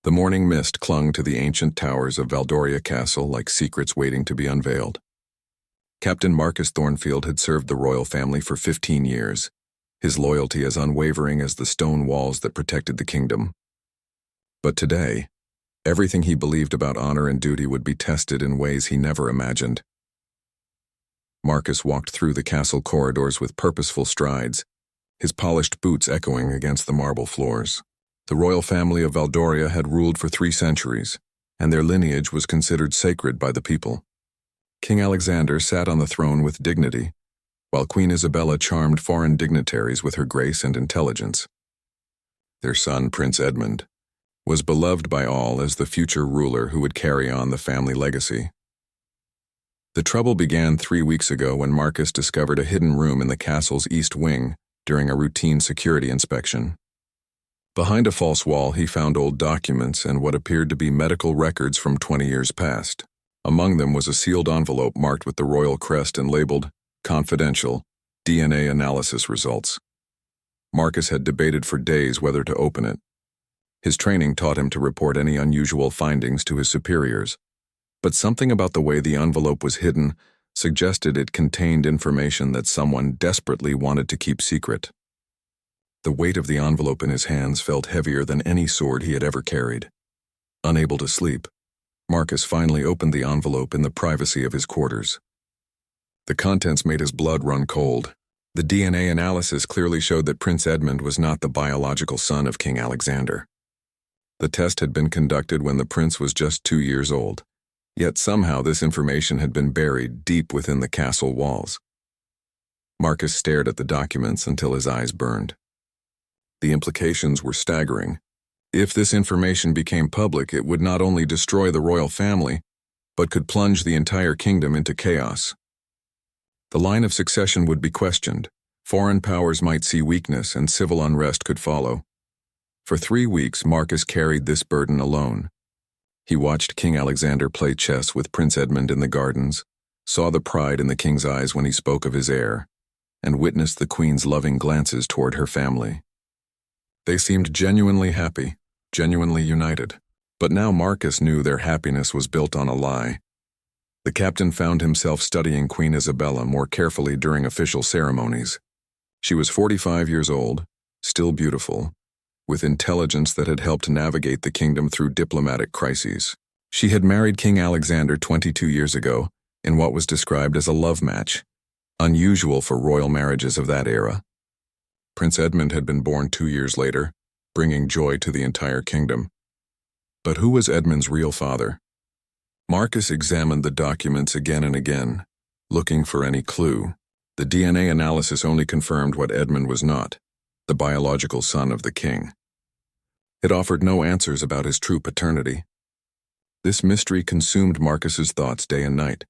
The morning mist clung to the ancient towers of Valdoria Castle like secrets waiting to be unveiled. Captain Marcus Thornfield had served the royal family for 15 years, his loyalty as unwavering as the stone walls that protected the kingdom. But today, everything he believed about honor and duty would be tested in ways he never imagined. Marcus walked through the castle corridors with purposeful strides, his polished boots echoing against the marble floors. The royal family of Valdoria had ruled for 3 centuries, and their lineage was considered sacred by the people. King Alexander sat on the throne with dignity, while Queen Isabella charmed foreign dignitaries with her grace and intelligence. Their son, Prince Edmund, was beloved by all as the future ruler who would carry on the family legacy. The trouble began 3 weeks ago when Marcus discovered a hidden room in the castle's east wing during a routine security inspection. Behind a false wall, he found old documents and what appeared to be medical records from 20 years past. Among them was a sealed envelope marked with the royal crest and labeled, "Confidential, DNA analysis results." Marcus had debated for days whether to open it. His training taught him to report any unusual findings to his superiors, but something about the way the envelope was hidden suggested it contained information that someone desperately wanted to keep secret. The weight of the envelope in his hands felt heavier than any sword he had ever carried. Unable to sleep, Marcus finally opened the envelope in the privacy of his quarters. The contents made his blood run cold. The DNA analysis clearly showed that Prince Edmund was not the biological son of King Alexander. The test had been conducted when the prince was just 2 years old, yet somehow this information had been buried deep within the castle walls. Marcus stared at the documents until his eyes burned. The implications were staggering. If this information became public, it would not only destroy the royal family, but could plunge the entire kingdom into chaos. The line of succession would be questioned, foreign powers might see weakness, and civil unrest could follow. For 3 weeks, Marcus carried this burden alone. He watched King Alexander play chess with Prince Edmund in the gardens, saw the pride in the king's eyes when he spoke of his heir, and witnessed the queen's loving glances toward her family. They seemed genuinely happy, genuinely united. But now Marcus knew their happiness was built on a lie. The captain found himself studying Queen Isabella more carefully during official ceremonies. She was 45 years old, still beautiful, with intelligence that had helped navigate the kingdom through diplomatic crises. She had married King Alexander 22 years ago in what was described as a love match, unusual for royal marriages of that era. Prince Edmund had been born 2 years later, bringing joy to the entire kingdom. But who was Edmund's real father? Marcus examined the documents again and again, looking for any clue. The DNA analysis only confirmed what Edmund was not, the biological son of the king. It offered no answers about his true paternity. This mystery consumed Marcus's thoughts day and night.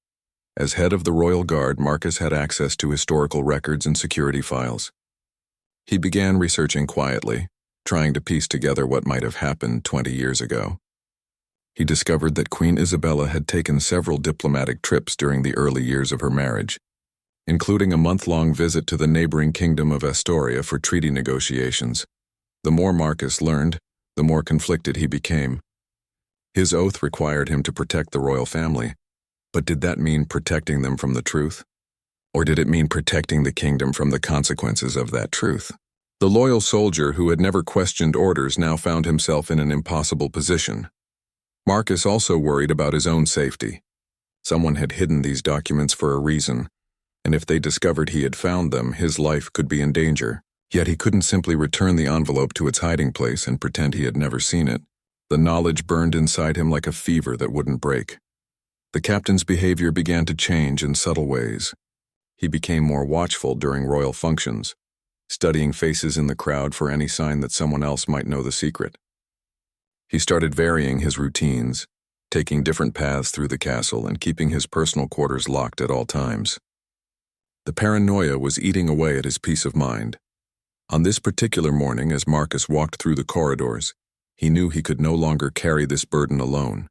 As head of the royal guard, Marcus had access to historical records and security files. He began researching quietly, trying to piece together what might have happened 20 years ago. He discovered that Queen Isabella had taken several diplomatic trips during the early years of her marriage, including a month-long visit to the neighboring kingdom of Astoria for treaty negotiations. The more Marcus learned, the more conflicted he became. His oath required him to protect the royal family, but did that mean protecting them from the truth? Or did it mean protecting the kingdom from the consequences of that truth? The loyal soldier who had never questioned orders now found himself in an impossible position. Marcus also worried about his own safety. Someone had hidden these documents for a reason, and if they discovered he had found them, his life could be in danger. Yet he couldn't simply return the envelope to its hiding place and pretend he had never seen it. The knowledge burned inside him like a fever that wouldn't break. The captain's behavior began to change in subtle ways. He became more watchful during royal functions, studying faces in the crowd for any sign that someone else might know the secret. He started varying his routines, taking different paths through the castle and keeping his personal quarters locked at all times. The paranoia was eating away at his peace of mind. On this particular morning, as Marcus walked through the corridors, he knew he could no longer carry this burden alone.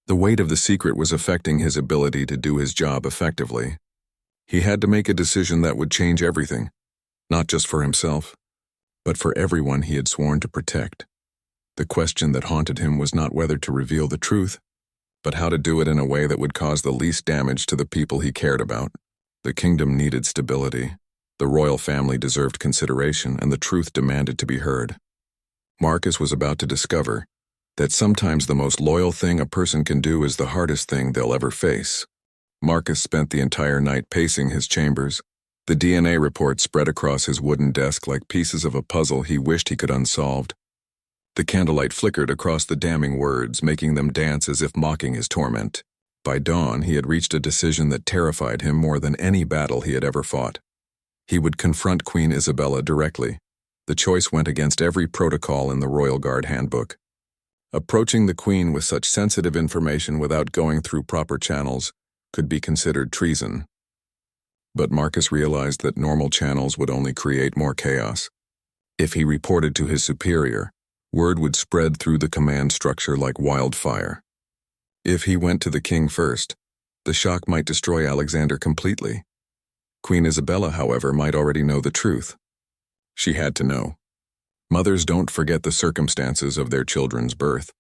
The weight of the secret was affecting his ability to do his job effectively. He had to make a decision that would change everything, not just for himself, but for everyone he had sworn to protect. The question that haunted him was not whether to reveal the truth, but how to do it in a way that would cause the least damage to the people he cared about. The kingdom needed stability. The royal family deserved consideration, and the truth demanded to be heard. Marcus was about to discover that sometimes the most loyal thing a person can do is the hardest thing they'll ever face. Marcus spent the entire night pacing his chambers. The DNA report spread across his wooden desk like pieces of a puzzle he wished he could unsolved. The candlelight flickered across the damning words, making them dance as if mocking his torment. By dawn, he had reached a decision that terrified him more than any battle he had ever fought. He would confront Queen Isabella directly. The choice went against every protocol in the Royal Guard handbook. Approaching the Queen with such sensitive information without going through proper channels could be considered treason. But Marcus realized that normal channels would only create more chaos. If he reported to his superior, word would spread through the command structure like wildfire. If he went to the king first, the shock might destroy Alexander completely. Queen Isabella, however, might already know the truth. She had to know. Mothers don't forget the circumstances of their children's birth,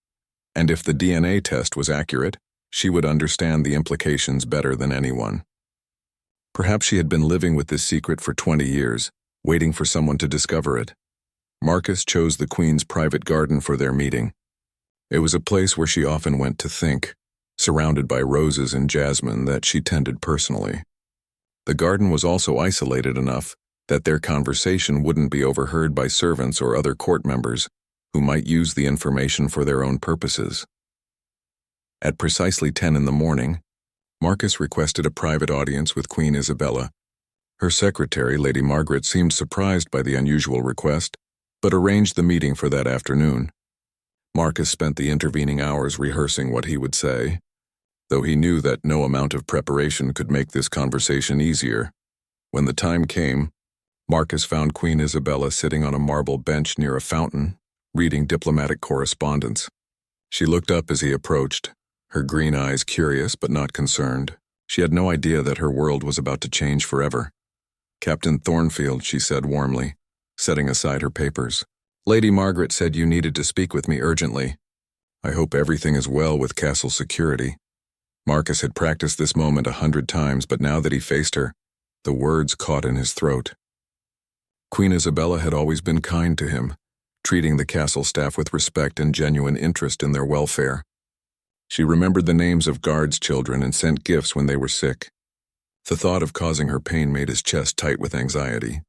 and if the DNA test was accurate, she would understand the implications better than anyone. Perhaps she had been living with this secret for 20 years, waiting for someone to discover it. Marcus chose the Queen's private garden for their meeting. It was a place where she often went to think, surrounded by roses and jasmine that she tended personally. The garden was also isolated enough that their conversation wouldn't be overheard by servants or other court members who might use the information for their own purposes. At precisely 10 in the morning, Marcus requested a private audience with Queen Isabella. Her secretary, Lady Margaret, seemed surprised by the unusual request, but arranged the meeting for that afternoon. Marcus spent the intervening hours rehearsing what he would say, though he knew that no amount of preparation could make this conversation easier. When the time came, Marcus found Queen Isabella sitting on a marble bench near a fountain, reading diplomatic correspondence. She looked up as he approached, her green eyes curious but not concerned. She had no idea that her world was about to change forever. "Captain Thornfield," she said warmly, setting aside her papers. "Lady Margaret said you needed to speak with me urgently. I hope everything is well with castle security." Marcus had practiced this moment 100 times, but now that he faced her, the words caught in his throat. Queen Isabella had always been kind to him, treating the castle staff with respect and genuine interest in their welfare. She remembered the names of guards' children and sent gifts when they were sick. The thought of causing her pain made his chest tight with anxiety.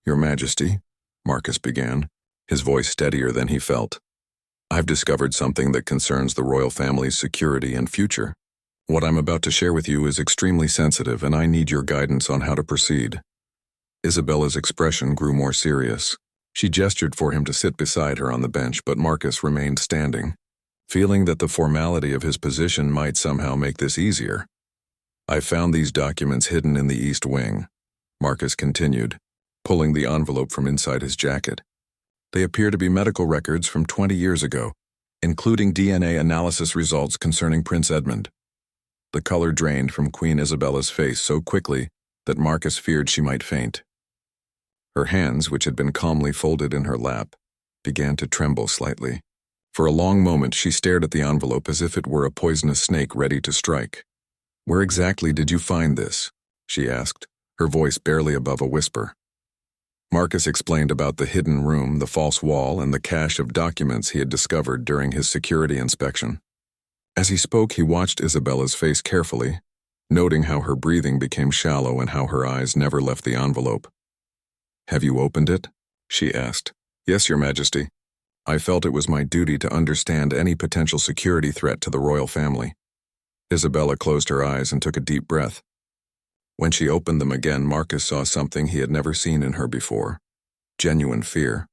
"Your Majesty," Marcus began, his voice steadier than he felt. "I've discovered something that concerns the royal family's security and future. What I'm about to share with you is extremely sensitive, and I need your guidance on how to proceed." Isabella's expression grew more serious. She gestured for him to sit beside her on the bench, but Marcus remained standing, feeling that the formality of his position might somehow make this easier. "I found these documents hidden in the East Wing," Marcus continued, pulling the envelope from inside his jacket. "They appear to be medical records from 20 years ago, including DNA analysis results concerning Prince Edmund." The color drained from Queen Isabella's face so quickly that Marcus feared she might faint. Her hands, which had been calmly folded in her lap, began to tremble slightly. For a long moment she stared at the envelope as if it were a poisonous snake ready to strike. "Where exactly did you find this?" she asked, her voice barely above a whisper. Marcus explained about the hidden room, the false wall, and the cache of documents he had discovered during his security inspection. As he spoke, he watched Isabella's face carefully, noting how her breathing became shallow and how her eyes never left the envelope. "Have you opened it?" she asked. "Yes, Your Majesty. I felt it was my duty to understand any potential security threat to the royal family." Isabella closed her eyes and took a deep breath. When she opened them again, Marcus saw something he had never seen in her before: genuine fear.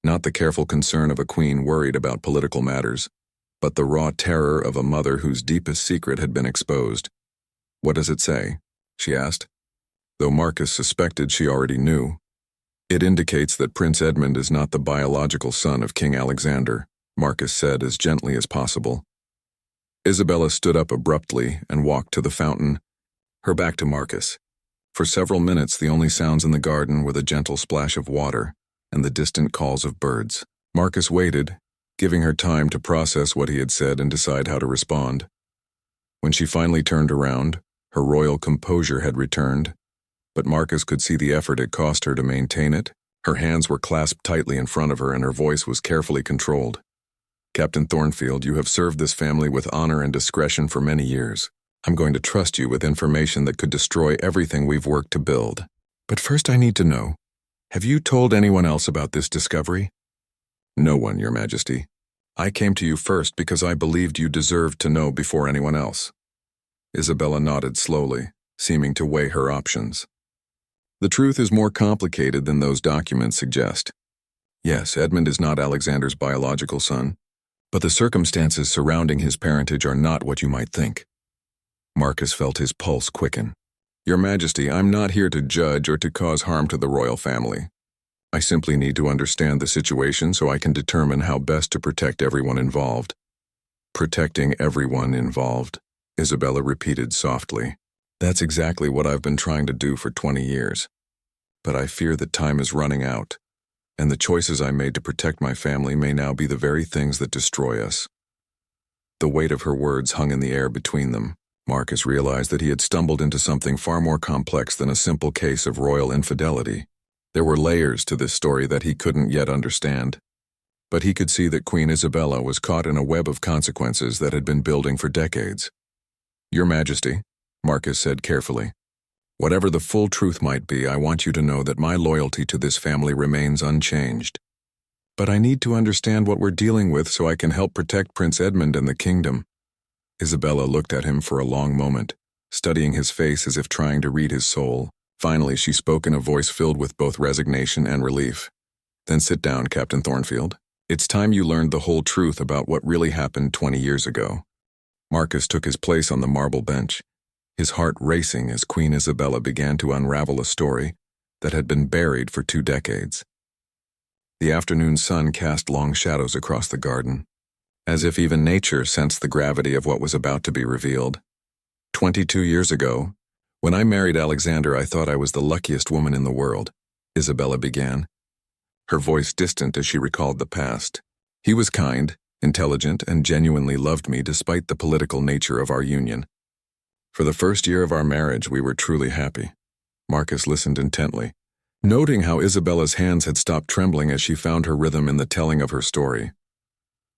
Not the careful concern of a queen worried about political matters, but the raw terror of a mother whose deepest secret had been exposed. "What does it say?" she asked, though Marcus suspected she already knew. "It indicates that Prince Edmund is not the biological son of King Alexander," Marcus said as gently as possible. Isabella stood up abruptly and walked to the fountain, her back to Marcus. For several minutes the only sounds in the garden were the gentle splash of water and the distant calls of birds. Marcus waited, giving her time to process what he had said and decide how to respond. When she finally turned around, her royal composure had returned, but Marcus could see the effort it cost her to maintain it. Her hands were clasped tightly in front of her and her voice was carefully controlled. "Captain Thornfield, you have served this family with honor and discretion for many years. I'm going to trust you with information that could destroy everything we've worked to build. But first I need to know, have you told anyone else about this discovery?" "No one, Your Majesty. I came to you first because I believed you deserved to know before anyone else." Isabella nodded slowly, seeming to weigh her options. "The truth is more complicated than those documents suggest. Yes, Edmund is not Alexander's biological son, but the circumstances surrounding his parentage are not what you might think." Marcus felt his pulse quicken. "Your Majesty, I'm not here to judge or to cause harm to the royal family. I simply need to understand the situation so I can determine how best to protect everyone involved." "Protecting everyone involved," Isabella repeated softly. "That's exactly what I've been trying to do for 20 years. But I fear that time is running out, and the choices I made to protect my family may now be the very things that destroy us." The weight of her words hung in the air between them. Marcus realized that he had stumbled into something far more complex than a simple case of royal infidelity. There were layers to this story that he couldn't yet understand. But he could see that Queen Isabella was caught in a web of consequences that had been building for decades. "Your Majesty," Marcus said carefully, "whatever the full truth might be, I want you to know that my loyalty to this family remains unchanged. But I need to understand what we're dealing with so I can help protect Prince Edmund and the kingdom." Isabella looked at him for a long moment, studying his face as if trying to read his soul. Finally, she spoke in a voice filled with both resignation and relief. "Then sit down, Captain Thornfield. It's time you learned the whole truth about what really happened 20 years ago." Marcus took his place on the marble bench, his heart racing as Queen Isabella began to unravel a story that had been buried for 2 decades. The afternoon sun cast long shadows across the garden, as if even nature sensed the gravity of what was about to be revealed. 22 years ago, when I married Alexander, I thought I was the luckiest woman in the world," Isabella began, her voice distant as she recalled the past. "He was kind, intelligent, and genuinely loved me despite the political nature of our union. For the first year of our marriage, we were truly happy." Marcus listened intently, noting how Isabella's hands had stopped trembling as she found her rhythm in the telling of her story.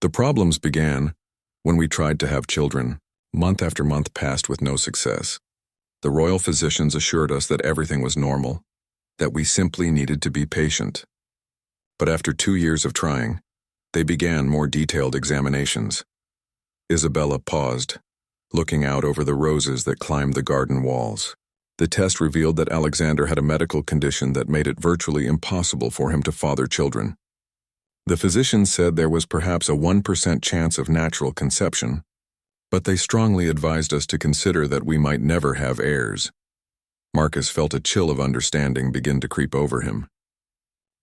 "The problems began when we tried to have children. Month after month passed with no success. The royal physicians assured us that everything was normal, that we simply needed to be patient. But after 2 years of trying, they began more detailed examinations." Isabella paused, looking out over the roses that climbed the garden walls. The test revealed that Alexander had a medical condition that made it virtually impossible for him to father children. The physicians said there was perhaps a 1% chance of natural conception, but they strongly advised us to consider that we might never have heirs. Marcus felt a chill of understanding begin to creep over him.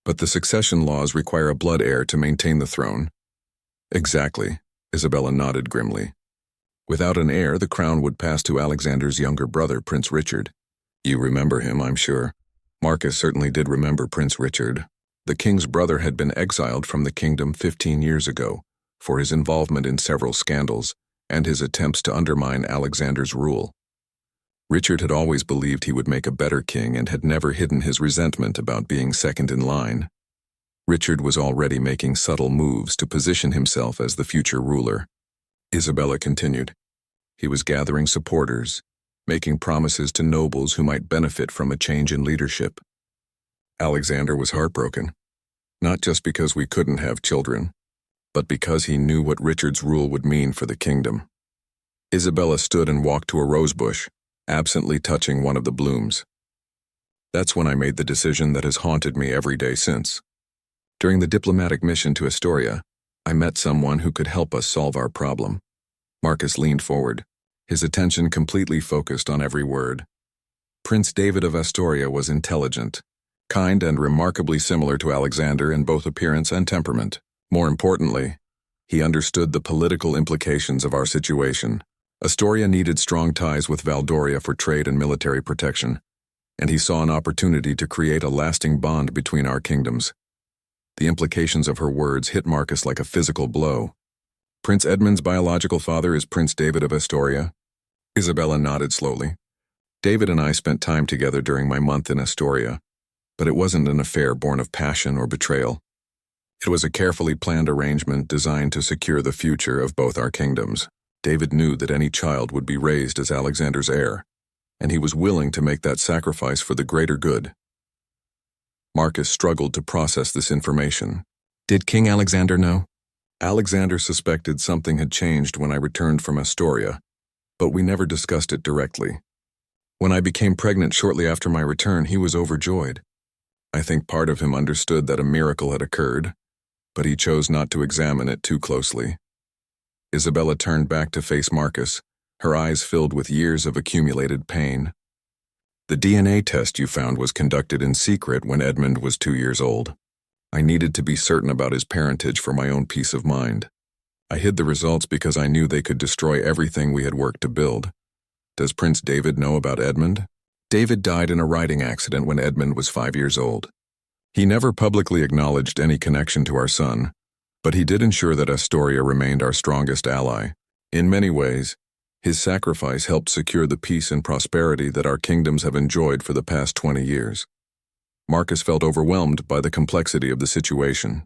"But the succession laws require a blood heir to maintain the throne." "Exactly," Isabella nodded grimly. "Without an heir, the crown would pass to Alexander's younger brother, Prince Richard. You remember him, I'm sure." Marcus certainly did remember Prince Richard. The king's brother had been exiled from the kingdom 15 years ago for his involvement in several scandals and his attempts to undermine Alexander's rule. Richard had always believed he would make a better king and had never hidden his resentment about being second in line. Richard was already making subtle moves to position himself as the future ruler. Isabella continued. He was gathering supporters, making promises to nobles who might benefit from a change in leadership. Alexander was heartbroken, not just because we couldn't have children, but because he knew what Richard's rule would mean for the kingdom. Isabella stood and walked to a rose bush, absently touching one of the blooms. "That's when I made the decision that has haunted me every day since. During the diplomatic mission to Astoria, I met someone who could help us solve our problem." Marcus leaned forward, his attention completely focused on every word. Prince David of Astoria was intelligent, kind, and remarkably similar to Alexander in both appearance and temperament. More importantly, he understood the political implications of our situation. Astoria needed strong ties with Valdoria for trade and military protection, and he saw an opportunity to create a lasting bond between our kingdoms. The implications of her words hit Marcus like a physical blow. Prince Edmund's biological father is Prince David of Astoria. Isabella nodded slowly. David and I spent time together during my month in Astoria, but it wasn't an affair born of passion or betrayal. It was a carefully planned arrangement designed to secure the future of both our kingdoms. David knew that any child would be raised as Alexander's heir, and he was willing to make that sacrifice for the greater good. Marcus struggled to process this information. Did King Alexander know? Alexander suspected something had changed when I returned from Astoria, but we never discussed it directly. When I became pregnant shortly after my return, he was overjoyed. I think part of him understood that a miracle had occurred, but he chose not to examine it too closely. Isabella turned back to face Marcus, her eyes filled with years of accumulated pain. The DNA test you found was conducted in secret when Edmund was 2 years old. I needed to be certain about his parentage for my own peace of mind. I hid the results because I knew they could destroy everything we had worked to build. Does Prince David know about Edmund? David died in a riding accident when Edmund was 5 years old. He never publicly acknowledged any connection to our son, but he did ensure that Astoria remained our strongest ally. In many ways, his sacrifice helped secure the peace and prosperity that our kingdoms have enjoyed for the past 20 years. Marcus felt overwhelmed by the complexity of the situation.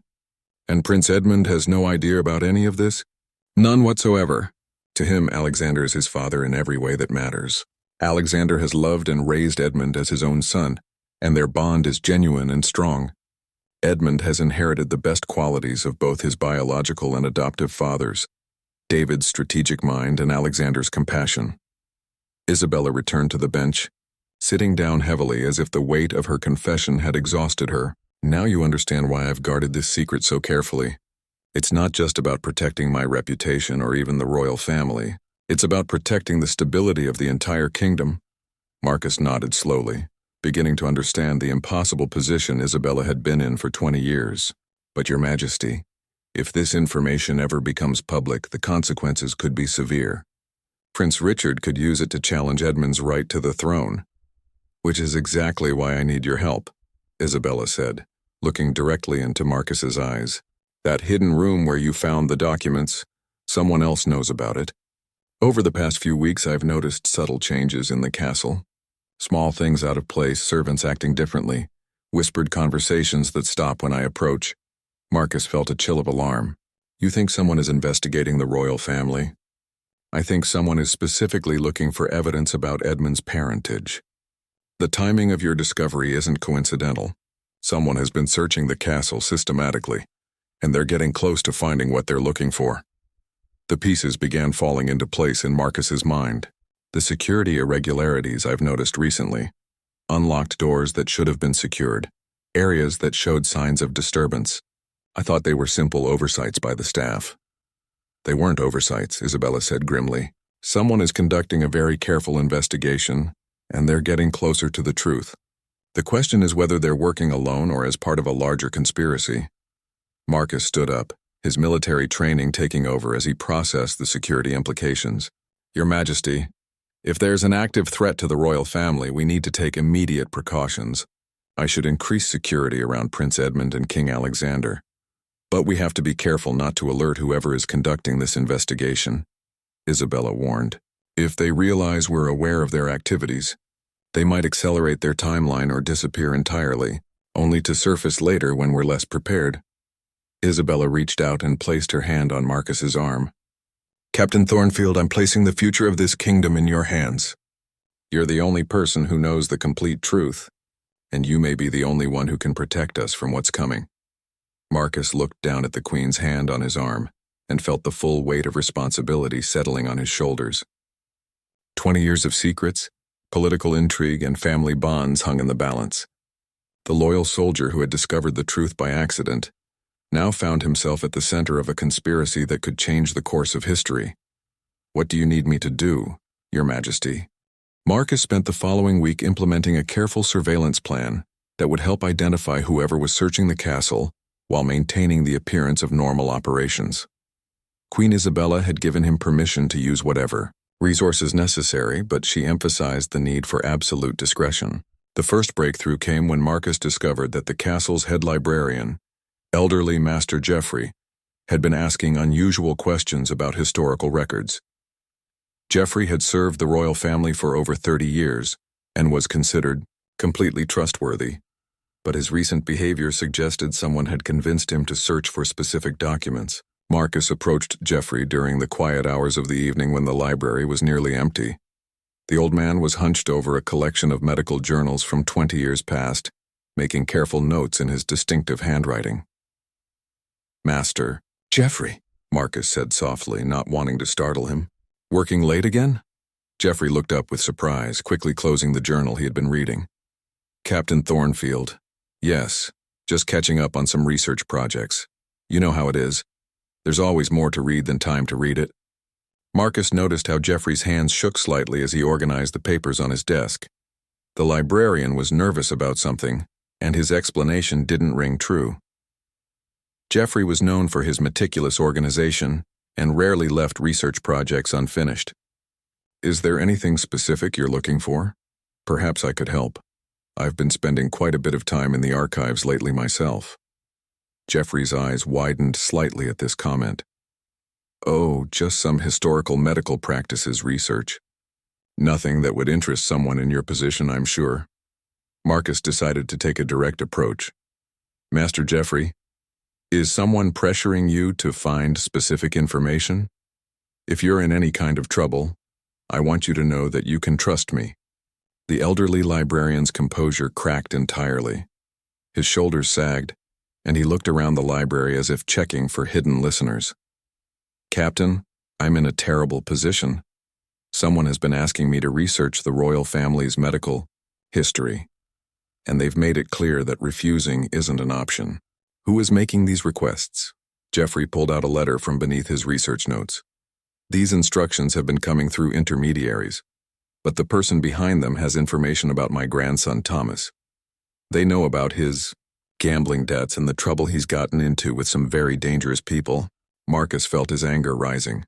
And Prince Edmund has no idea about any of this? None whatsoever. To him, Alexander is his father in every way that matters. Alexander has loved and raised Edmund as his own son, and their bond is genuine and strong. Edmund has inherited the best qualities of both his biological and adoptive fathers, David's strategic mind and Alexander's compassion. Isabella returned to the bench, sitting down heavily as if the weight of her confession had exhausted her. Now you understand why I've guarded this secret so carefully. It's not just about protecting my reputation or even the royal family. It's about protecting the stability of the entire kingdom. Marcus nodded slowly, beginning to understand the impossible position Isabella had been in for 20 years. But Your Majesty, if this information ever becomes public, the consequences could be severe. Prince Richard could use it to challenge Edmund's right to the throne. Which is exactly why I need your help, Isabella said, looking directly into Marcus's eyes. That hidden room where you found the documents, someone else knows about it. Over the past few weeks, I've noticed subtle changes in the castle. Small things out of place, servants acting differently, whispered conversations that stop when I approach. Marcus felt a chill of alarm. You think someone is investigating the royal family? I think someone is specifically looking for evidence about Edmund's parentage. The timing of your discovery isn't coincidental. Someone has been searching the castle systematically, and they're getting close to finding what they're looking for. The pieces began falling into place in Marcus's mind. The security irregularities I've noticed recently. Unlocked doors that should have been secured. Areas that showed signs of disturbance. I thought they were simple oversights by the staff. They weren't oversights, Isabella said grimly. Someone is conducting a very careful investigation, and they're getting closer to the truth. The question is whether they're working alone or as part of a larger conspiracy. Marcus stood up, his military training taking over as he processed the security implications. Your Majesty, if there's an active threat to the royal family, we need to take immediate precautions. I should increase security around Prince Edmund and King Alexander. But we have to be careful not to alert whoever is conducting this investigation, Isabella warned. If they realize we're aware of their activities, they might accelerate their timeline or disappear entirely, only to surface later when we're less prepared. Isabella reached out and placed her hand on Marcus's arm. Captain Thornfield, I'm placing the future of this kingdom in your hands. You're the only person who knows the complete truth, and you may be the only one who can protect us from what's coming. Marcus looked down at the Queen's hand on his arm and felt the full weight of responsibility settling on his shoulders. 20 years of secrets, political intrigue, and family bonds hung in the balance. The loyal soldier who had discovered the truth by accident now found himself at the center of a conspiracy that could change the course of history. What do you need me to do, Your Majesty? Marcus spent the following week implementing a careful surveillance plan that would help identify whoever was searching the castle while maintaining the appearance of normal operations. Queen Isabella had given him permission to use whatever resources necessary, but she emphasized the need for absolute discretion. The first breakthrough came when Marcus discovered that the castle's head librarian, elderly Master Geoffrey, had been asking unusual questions about historical records. Geoffrey had served the royal family for over 30 years and was considered completely trustworthy, but his recent behavior suggested someone had convinced him to search for specific documents. Marcus approached Geoffrey during the quiet hours of the evening when the library was nearly empty. The old man was hunched over a collection of medical journals from 20 years past, making careful notes in his distinctive handwriting. "Master Geoffrey," Marcus said softly, not wanting to startle him. "Working late again?" Geoffrey looked up with surprise, quickly closing the journal he had been reading. "Captain Thornfield. Yes, just catching up on some research projects. You know how it is. There's always more to read than time to read it." Marcus noticed how Geoffrey's hands shook slightly as he organized the papers on his desk. The librarian was nervous about something, and his explanation didn't ring true. Geoffrey was known for his meticulous organization and rarely left research projects unfinished. "Is there anything specific you're looking for? Perhaps I could help. I've been spending quite a bit of time in the archives lately myself." Geoffrey's eyes widened slightly at this comment. "Oh, just some historical medical practices research. Nothing that would interest someone in your position, I'm sure." Marcus decided to take a direct approach. "Master Geoffrey, is someone pressuring you to find specific information? If you're in any kind of trouble, I want you to know that you can trust me." The elderly librarian's composure cracked entirely. His shoulders sagged, and he looked around the library as if checking for hidden listeners. "Captain, I'm in a terrible position. Someone has been asking me to research the royal family's medical history, and they've made it clear that refusing isn't an option." "Who is making these requests?" Geoffrey pulled out a letter from beneath his research notes. "These instructions have been coming through intermediaries, but the person behind them has information about my grandson Thomas. They know about his gambling debts and the trouble he's gotten into with some very dangerous people." Marcus felt his anger rising.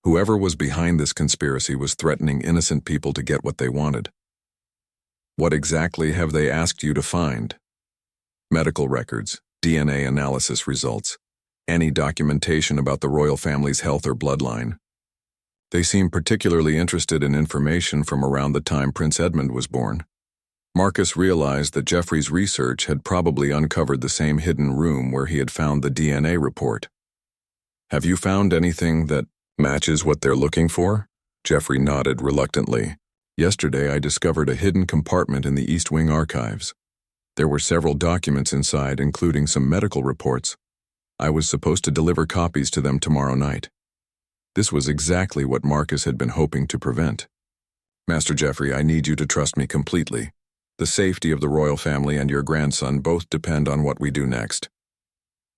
Whoever was behind this conspiracy was threatening innocent people to get what they wanted. "What exactly have they asked you to find?" "Medical records, DNA analysis results, any documentation about the royal family's health or bloodline. They seem particularly interested in information from around the time Prince Edmund was born." Marcus realized that Geoffrey's research had probably uncovered the same hidden room where he had found the DNA report. "Have you found anything that matches what they're looking for?" Geoffrey nodded reluctantly. "Yesterday I discovered a hidden compartment in the East Wing archives. There were several documents inside, including some medical reports. I was supposed to deliver copies to them tomorrow night." This was exactly what Marcus had been hoping to prevent. "Master Geoffrey, I need you to trust me completely. The safety of the royal family and your grandson both depend on what we do next."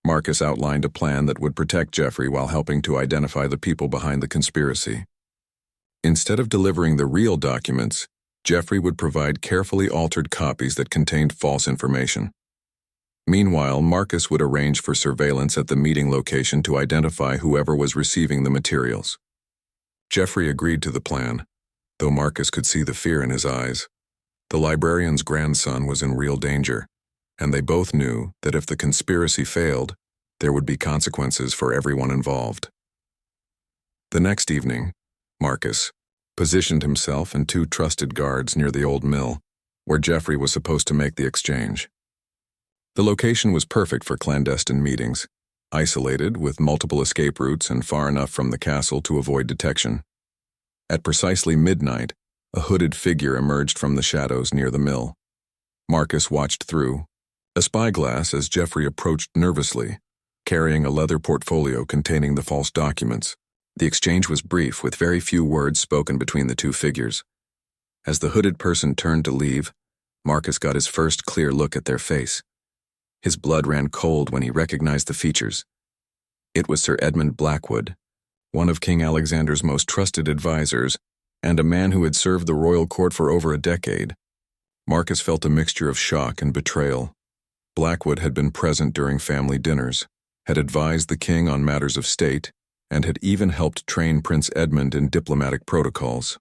Marcus outlined a plan that would protect Geoffrey while helping to identify the people behind the conspiracy. Instead of delivering the real documents, Geoffrey would provide carefully altered copies that contained false information. Meanwhile, Marcus would arrange for surveillance at the meeting location to identify whoever was receiving the materials. Geoffrey agreed to the plan, though Marcus could see the fear in his eyes. The librarian's grandson was in real danger, and they both knew that if the conspiracy failed, there would be consequences for everyone involved. The next evening, Marcus positioned himself and two trusted guards near the old mill, where Geoffrey was supposed to make the exchange. The location was perfect for clandestine meetings, isolated with multiple escape routes and far enough from the castle to avoid detection. At precisely midnight, a hooded figure emerged from the shadows near the mill. Marcus watched through a spyglass as Geoffrey approached nervously, carrying a leather portfolio containing the false documents. The exchange was brief, with very few words spoken between the two figures. As the hooded person turned to leave, Marcus got his first clear look at their face. His blood ran cold when he recognized the features. It was Sir Edmund Blackwood, one of King Alexander's most trusted advisors, and a man who had served the royal court for over a decade. Marcus felt a mixture of shock and betrayal. Blackwood had been present during family dinners, had advised the king on matters of state, and had even helped train Prince Edmund in diplomatic protocols.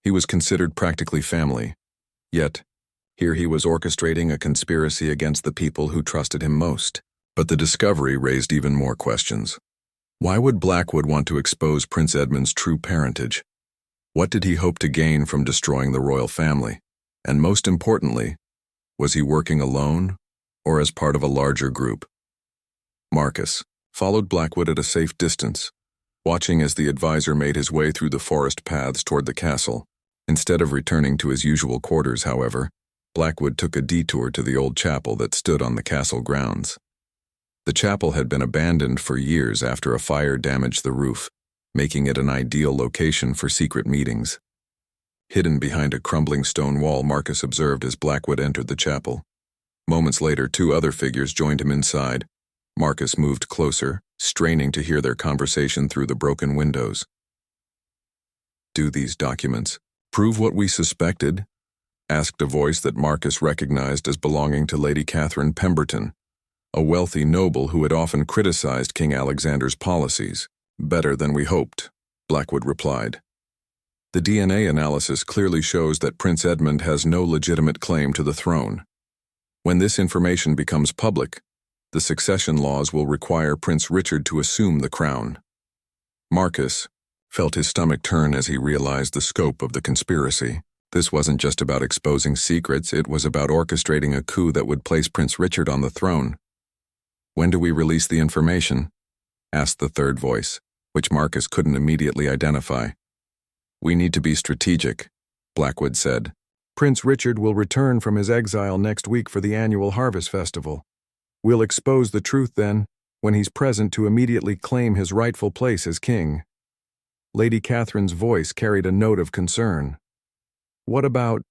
He was considered practically family, yet here he was orchestrating a conspiracy against the people who trusted him most. But the discovery raised even more questions. Why would Blackwood want to expose Prince Edmund's true parentage? What did he hope to gain from destroying the royal family? And most importantly, was he working alone or as part of a larger group? Marcus followed Blackwood at a safe distance, watching as the advisor made his way through the forest paths toward the castle. Instead of returning to his usual quarters, however, Blackwood took a detour to the old chapel that stood on the castle grounds. The chapel had been abandoned for years after a fire damaged the roof, making it an ideal location for secret meetings. Hidden behind a crumbling stone wall, Marcus observed as Blackwood entered the chapel. Moments later, two other figures joined him inside. Marcus moved closer, straining to hear their conversation through the broken windows. "Do these documents prove what we suspected?" asked a voice that Marcus recognized as belonging to Lady Catherine Pemberton, a wealthy noble who had often criticized King Alexander's policies. "Better than we hoped," Blackwood replied. "The DNA analysis clearly shows that Prince Edmund has no legitimate claim to the throne. When this information becomes public, the succession laws will require Prince Richard to assume the crown." Marcus felt his stomach turn as he realized the scope of the conspiracy. This wasn't just about exposing secrets, it was about orchestrating a coup that would place Prince Richard on the throne. "When do we release the information?" asked the third voice, which Marcus couldn't immediately identify. "We need to be strategic," Blackwood said. "Prince Richard will return from his exile next week for the annual harvest festival. We'll expose the truth then, when he's present, to immediately claim his rightful place as king." Lady Catherine's voice carried a note of concern. "What about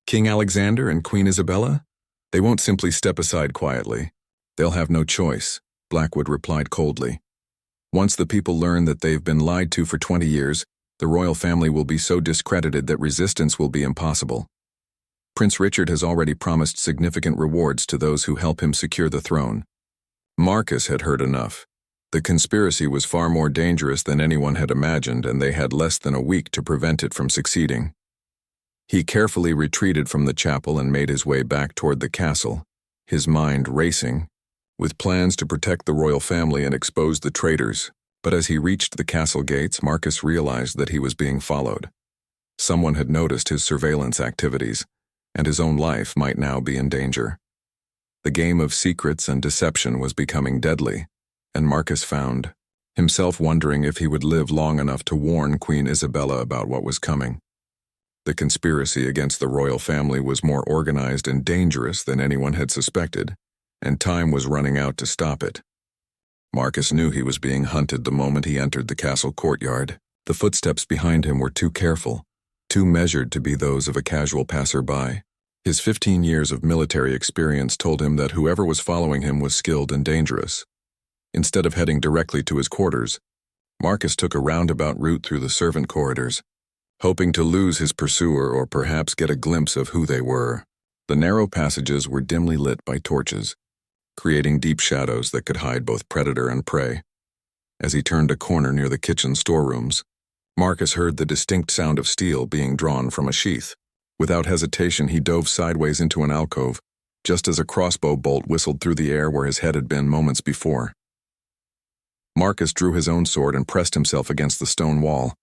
King Alexander and Queen Isabella? They won't simply step aside quietly. They'll have no choice," Blackwood replied coldly. "Once the people learn that they've been lied to for 20 years, the royal family will be so discredited that resistance will be impossible. Prince Richard has already promised significant rewards to those who help him secure the throne." Marcus had heard enough. The conspiracy was far more dangerous than anyone had imagined, and they had less than a week to prevent it from succeeding. He carefully retreated from the chapel and made his way back toward the castle, his mind racing, with plans to protect the royal family and expose the traitors. But as he reached the castle gates, Marcus realized that he was being followed. Someone had noticed his surveillance activities, and his own life might now be in danger. The game of secrets and deception was becoming deadly, and Marcus found himself wondering if he would live long enough to warn Queen Isabella about what was coming. The conspiracy against the royal family was more organized and dangerous than anyone had suspected, and time was running out to stop it. Marcus knew he was being hunted the moment he entered the castle courtyard. The footsteps behind him were too careful, too measured to be those of a casual passerby. His 15 years of military experience told him that whoever was following him was skilled and dangerous. Instead of heading directly to his quarters, Marcus took a roundabout route through the servant corridors, hoping to lose his pursuer or perhaps get a glimpse of who they were. The narrow passages were dimly lit by torches, creating deep shadows that could hide both predator and prey. As he turned a corner near the kitchen storerooms, Marcus heard the distinct sound of steel being drawn from a sheath. Without hesitation, he dove sideways into an alcove, just as a crossbow bolt whistled through the air where his head had been moments before. Marcus drew his own sword and pressed himself against the stone wall,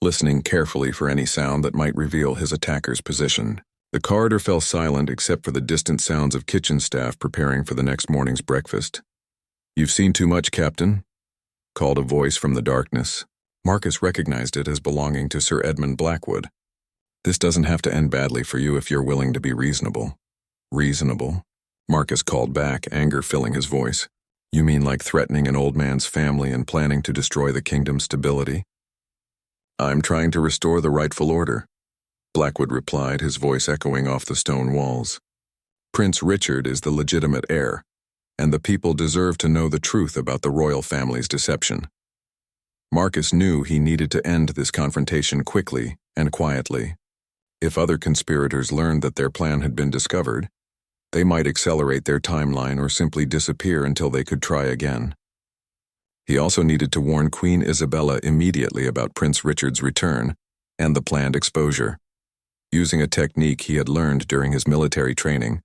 listening carefully for any sound that might reveal his attacker's position. The corridor fell silent except for the distant sounds of kitchen staff preparing for the next morning's breakfast. "You've seen too much, Captain," called a voice from the darkness. Marcus recognized it as belonging to Sir Edmund Blackwood. "This doesn't have to end badly for you if you're willing to be reasonable." "Reasonable?" Marcus called back, anger filling his voice. "You mean like threatening an old man's family and planning to destroy the kingdom's stability?" "I'm trying to restore the rightful order," Blackwood replied, his voice echoing off the stone walls. "Prince Richard is the legitimate heir, and the people deserve to know the truth about the royal family's deception." Marcus knew he needed to end this confrontation quickly and quietly. If other conspirators learned that their plan had been discovered, they might accelerate their timeline or simply disappear until they could try again. He also needed to warn Queen Isabella immediately about Prince Richard's return and the planned exposure. Using a technique he had learned during his military training,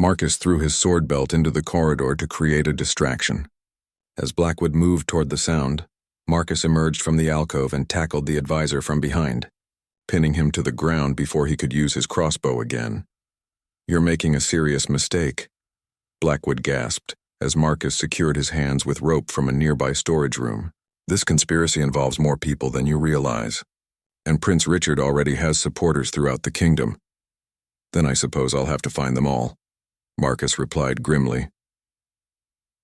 Marcus threw his sword belt into the corridor to create a distraction. As Blackwood moved toward the sound, Marcus emerged from the alcove and tackled the advisor from behind, pinning him to the ground before he could use his crossbow again. "You're making a serious mistake," Blackwood gasped as Marcus secured his hands with rope from a nearby storage room. "This conspiracy involves more people than you realize, and Prince Richard already has supporters throughout the kingdom." "Then I suppose I'll have to find them all," Marcus replied grimly.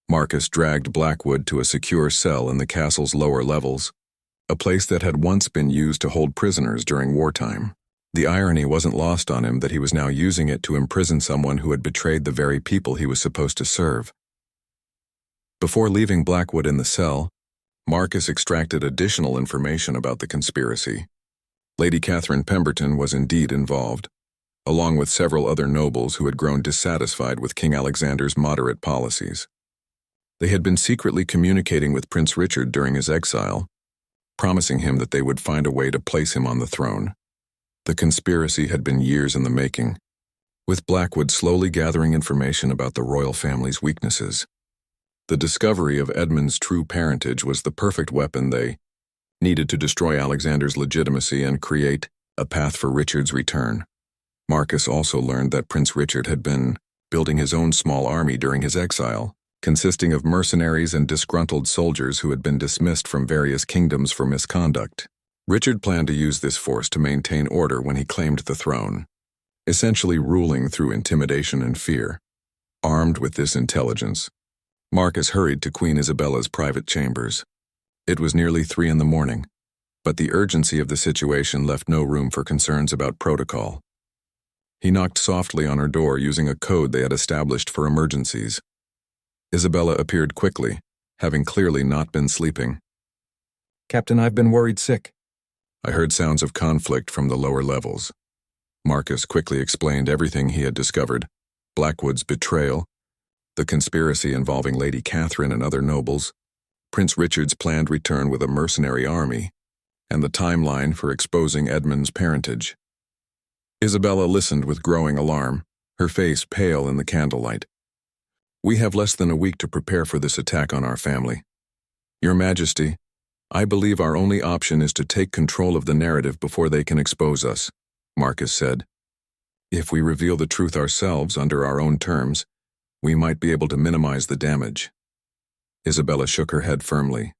Marcus dragged Blackwood to a secure cell in the castle's lower levels, a place that had once been used to hold prisoners during wartime. The irony wasn't lost on him that he was now using it to imprison someone who had betrayed the very people he was supposed to serve. Before leaving Blackwood in the cell, Marcus extracted additional information about the conspiracy. Lady Catherine Pemberton was indeed involved, along with several other nobles who had grown dissatisfied with King Alexander's moderate policies. They had been secretly communicating with Prince Richard during his exile, promising him that they would find a way to place him on the throne. The conspiracy had been years in the making, with Blackwood slowly gathering information about the royal family's weaknesses. The discovery of Edmund's true parentage was the perfect weapon they needed to destroy Alexander's legitimacy and create a path for Richard's return. Marcus also learned that Prince Richard had been building his own small army during his exile, consisting of mercenaries and disgruntled soldiers who had been dismissed from various kingdoms for misconduct. Richard planned to use this force to maintain order when he claimed the throne, essentially ruling through intimidation and fear. Armed with this intelligence, Marcus hurried to Queen Isabella's private chambers. It was nearly 3 a.m, but the urgency of the situation left no room for concerns about protocol. He knocked softly on her door using a code they had established for emergencies. Isabella appeared quickly, having clearly not been sleeping. "Captain, I've been worried sick." "I heard sounds of conflict from the lower levels." Marcus quickly explained everything he had discovered: Blackwood's betrayal, the conspiracy involving Lady Catherine and other nobles, Prince Richard's planned return with a mercenary army, and the timeline for exposing Edmund's parentage. Isabella listened with growing alarm, her face pale in the candlelight. "We have less than a week to prepare for this attack on our family. Your Majesty, I believe our only option is to take control of the narrative before they can expose us," Marcus said. "If we reveal the truth ourselves under our own terms, we might be able to minimize the damage." Isabella shook her head firmly.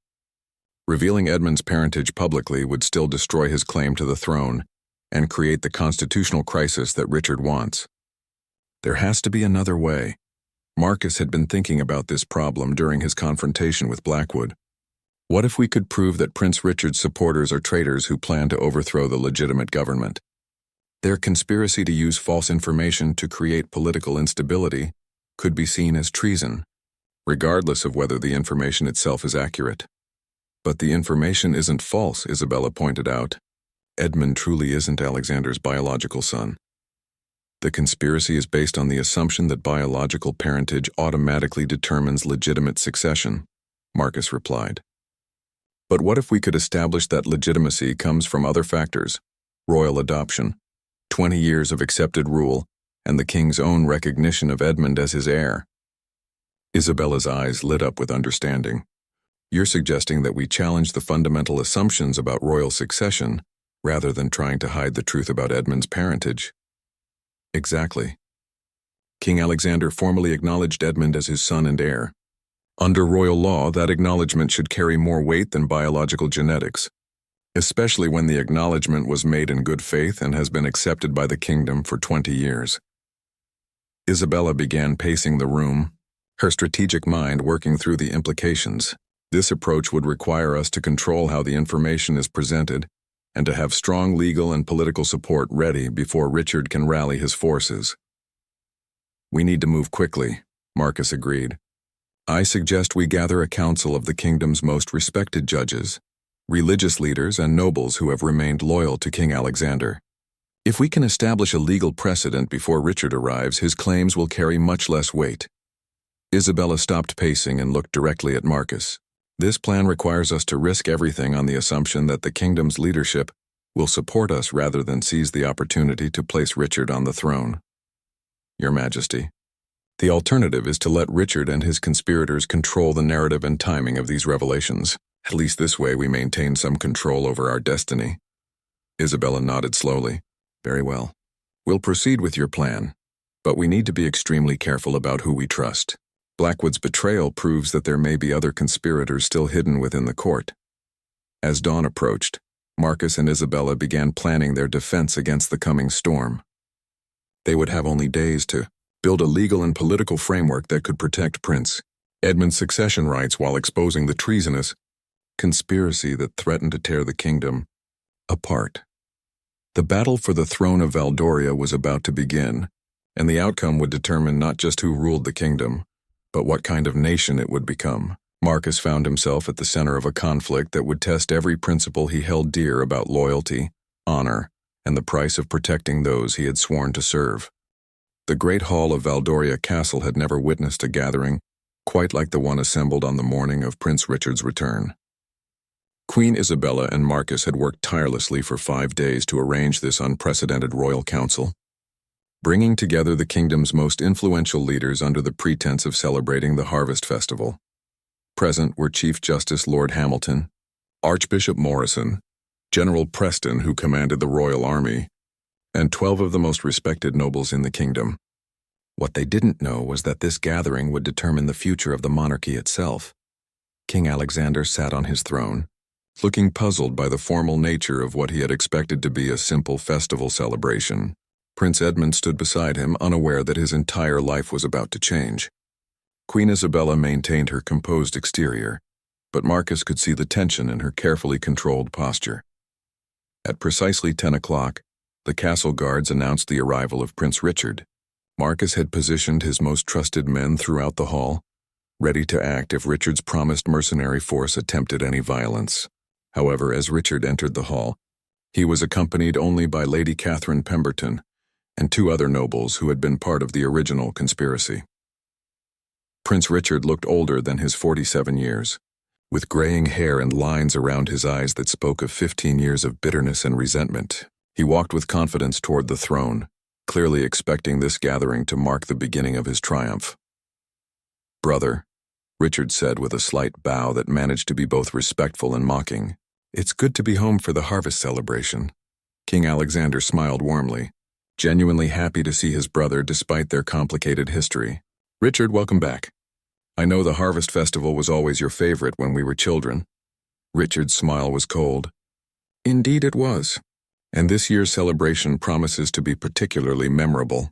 Revealing Edmund's parentage publicly would still destroy his claim to the throne and create the constitutional crisis that Richard wants. There has to be another way. Marcus had been thinking about this problem during his confrontation with Blackwood. What if we could prove that Prince Richard's supporters are traitors who plan to overthrow the legitimate government? Their conspiracy to use false information to create political instability could be seen as treason, regardless of whether the information itself is accurate. But the information isn't false, Isabella pointed out. Edmund truly isn't Alexander's biological son. The conspiracy is based on the assumption that biological parentage automatically determines legitimate succession, Marcus replied. But what if we could establish that legitimacy comes from other factors: royal adoption, 20 years of accepted rule, and the king's own recognition of Edmund as his heir? Isabella's eyes lit up with understanding. You're suggesting that we challenge the fundamental assumptions about royal succession rather than trying to hide the truth about Edmund's parentage. Exactly. King Alexander formally acknowledged Edmund as his son and heir. Under royal law, that acknowledgement should carry more weight than biological genetics, especially when the acknowledgement was made in good faith and has been accepted by the kingdom for 20 years. Isabella began pacing the room, her strategic mind working through the implications. This approach would require us to control how the information is presented and to have strong legal and political support ready before Richard can rally his forces. We need to move quickly, Marcus agreed. I suggest we gather a council of the kingdom's most respected judges, religious leaders, and nobles who have remained loyal to King Alexander. If we can establish a legal precedent before Richard arrives, his claims will carry much less weight. Isabella stopped pacing and looked directly at Marcus. This plan requires us to risk everything on the assumption that the kingdom's leadership will support us rather than seize the opportunity to place Richard on the throne. Your Majesty, The alternative is to let Richard and his conspirators control the narrative and timing of these revelations. At least this way we maintain some control over our destiny. Isabella nodded slowly. Very well. We'll proceed with your plan, but we need to be extremely careful about who we trust. Blackwood's betrayal proves that there may be other conspirators still hidden within the court. As dawn approached, Marcus and Isabella began planning their defense against the coming storm. They would have only days to build a legal and political framework that could protect Prince Edmund's succession rights while exposing the treasonous conspiracy that threatened to tear the kingdom apart. The battle for the throne of Valdoria was about to begin, and the outcome would determine not just who ruled the kingdom, but what kind of nation it would become. Marcus found himself at the center of a conflict that would test every principle he held dear about loyalty, honor, and the price of protecting those he had sworn to serve. The great hall of Valdoria Castle had never witnessed a gathering quite like the one assembled on the morning of Prince Richard's return. Queen Isabella and Marcus had worked tirelessly for 5 days to arrange this unprecedented royal council, bringing together the kingdom's most influential leaders under the pretense of celebrating the Harvest Festival. Present were Chief Justice Lord Hamilton, Archbishop Morrison, General Preston, who commanded the royal army, and 12 of the most respected nobles in the kingdom. What they didn't know was that this gathering would determine the future of the monarchy itself. King Alexander sat on his throne, looking puzzled by the formal nature of what he had expected to be a simple festival celebration. Prince Edmund stood beside him, unaware that his entire life was about to change. Queen Isabella maintained her composed exterior, but Marcus could see the tension in her carefully controlled posture. At precisely 10 o'clock, the castle guards announced the arrival of Prince Richard. Marcus had positioned his most trusted men throughout the hall, ready to act if Richard's promised mercenary force attempted any violence. However, as Richard entered the hall, he was accompanied only by Lady Catherine Pemberton and 2 other nobles who had been part of the original conspiracy. Prince Richard looked older than his 47 years, with graying hair and lines around his eyes that spoke of 15 years of bitterness and resentment. He walked with confidence toward the throne, clearly expecting this gathering to mark the beginning of his triumph. "Brother," Richard said with a slight bow that managed to be both respectful and mocking, "it's good to be home for the harvest celebration." King Alexander smiled warmly, genuinely happy to see his brother despite their complicated history. "Richard, welcome back. I know the Harvest Festival was always your favorite when we were children." Richard's smile was cold. "Indeed it was. And this year's celebration promises to be particularly memorable."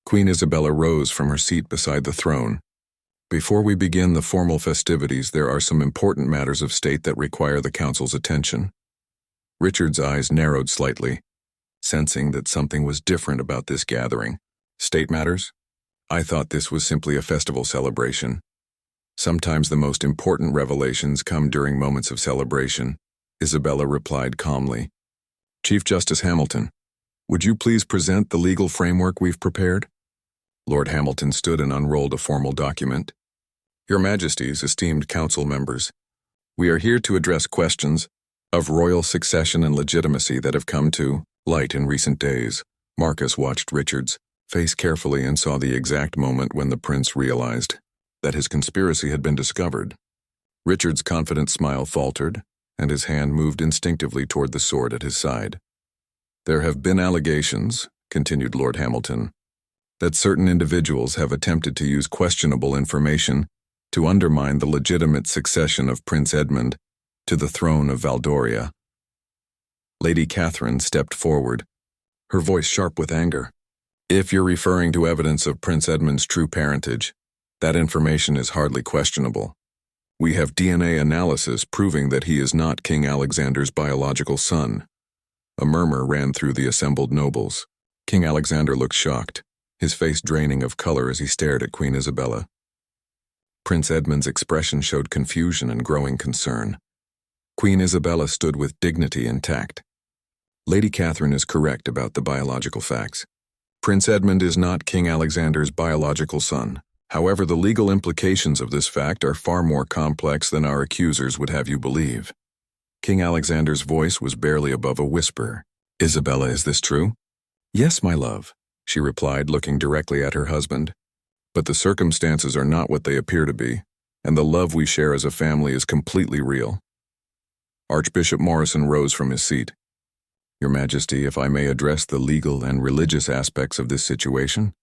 Queen Isabella rose from her seat beside the throne. "Before we begin the formal festivities, there are some important matters of state that require the council's attention." Richard's eyes narrowed slightly, sensing that something was different about this gathering. "State matters? I thought this was simply a festival celebration." "Sometimes the most important revelations come during moments of celebration," Isabella replied calmly. "Chief Justice Hamilton, would you please present the legal framework we've prepared?" Lord Hamilton stood and unrolled a formal document. "Your Majesties, esteemed council members, we are here to address questions of royal succession and legitimacy that have come to light in recent days." Marcus watched Richard's face carefully and saw the exact moment when the prince realized that his conspiracy had been discovered. Richard's confident smile faltered, and his hand moved instinctively toward the sword at his side. "There have been allegations," continued Lord Hamilton, "that certain individuals have attempted to use questionable information to undermine the legitimate succession of Prince Edmund to the throne of Valdoria." Lady Catherine stepped forward, her voice sharp with anger. "If you're referring to evidence of Prince Edmund's true parentage, that information is hardly questionable. We have DNA analysis proving that he is not King Alexander's biological son." A murmur ran through the assembled nobles. King Alexander looked shocked, his face draining of color as he stared at Queen Isabella. Prince Edmund's expression showed confusion and growing concern. Queen Isabella stood with dignity and tact. "Lady Catherine is correct about the biological facts. Prince Edmund is not King Alexander's biological son. However, the legal implications of this fact are far more complex than our accusers would have you believe." King Alexander's voice was barely above a whisper. "Isabella, is this true?" "Yes, my love," she replied, looking directly at her husband. But the circumstances are not what they appear to be, and the love we share as a family is completely real. Archbishop Morrison rose from his seat. Your Majesty, if I may address the legal and religious aspects of this situation?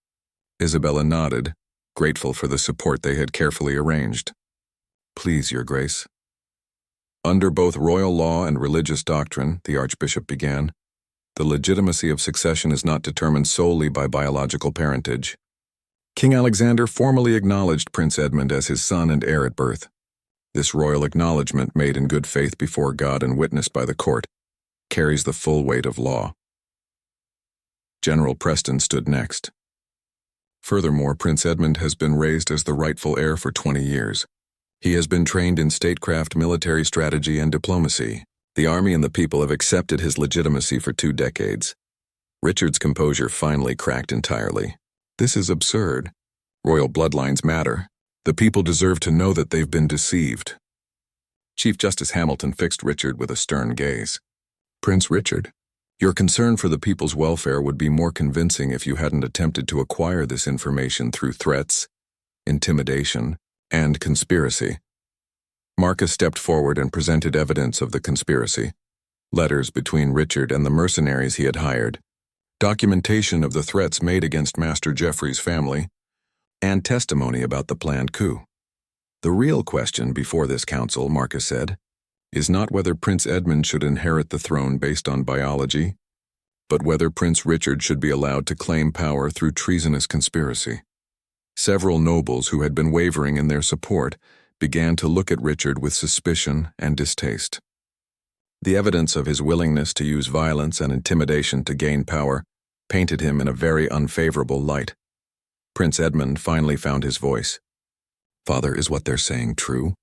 Isabella nodded, grateful for the support they had carefully arranged. Please, Your Grace. Under both royal law and religious doctrine, the Archbishop began, the legitimacy of succession is not determined solely by biological parentage. King Alexander formally acknowledged Prince Edmund as his son and heir at birth. This royal acknowledgement, made in good faith before God and witnessed by the court, carries the full weight of law. General Preston stood next. Furthermore, Prince Edmund has been raised as the rightful heir for 20 years. He has been trained in statecraft, military strategy, and diplomacy. The army and the people have accepted his legitimacy for 2 decades. Richard's composure finally cracked entirely. This is absurd. Royal bloodlines matter. The people deserve to know that they've been deceived. Chief Justice Hamilton fixed Richard with a stern gaze. Prince Richard, your concern for the people's welfare would be more convincing if you hadn't attempted to acquire this information through threats, intimidation, and conspiracy. Marcus stepped forward and presented evidence of the conspiracy. Letters between Richard and the mercenaries he had hired, documentation of the threats made against Master Geoffrey's family, and testimony about the planned coup. The real question before this council, Marcus said, is not whether Prince Edmund should inherit the throne based on biology, but whether Prince Richard should be allowed to claim power through treasonous conspiracy. Several nobles who had been wavering in their support began to look at Richard with suspicion and distaste. The evidence of his willingness to use violence and intimidation to gain power painted him in a very unfavorable light. Prince Edmund finally found his voice. Father, is what they're saying true?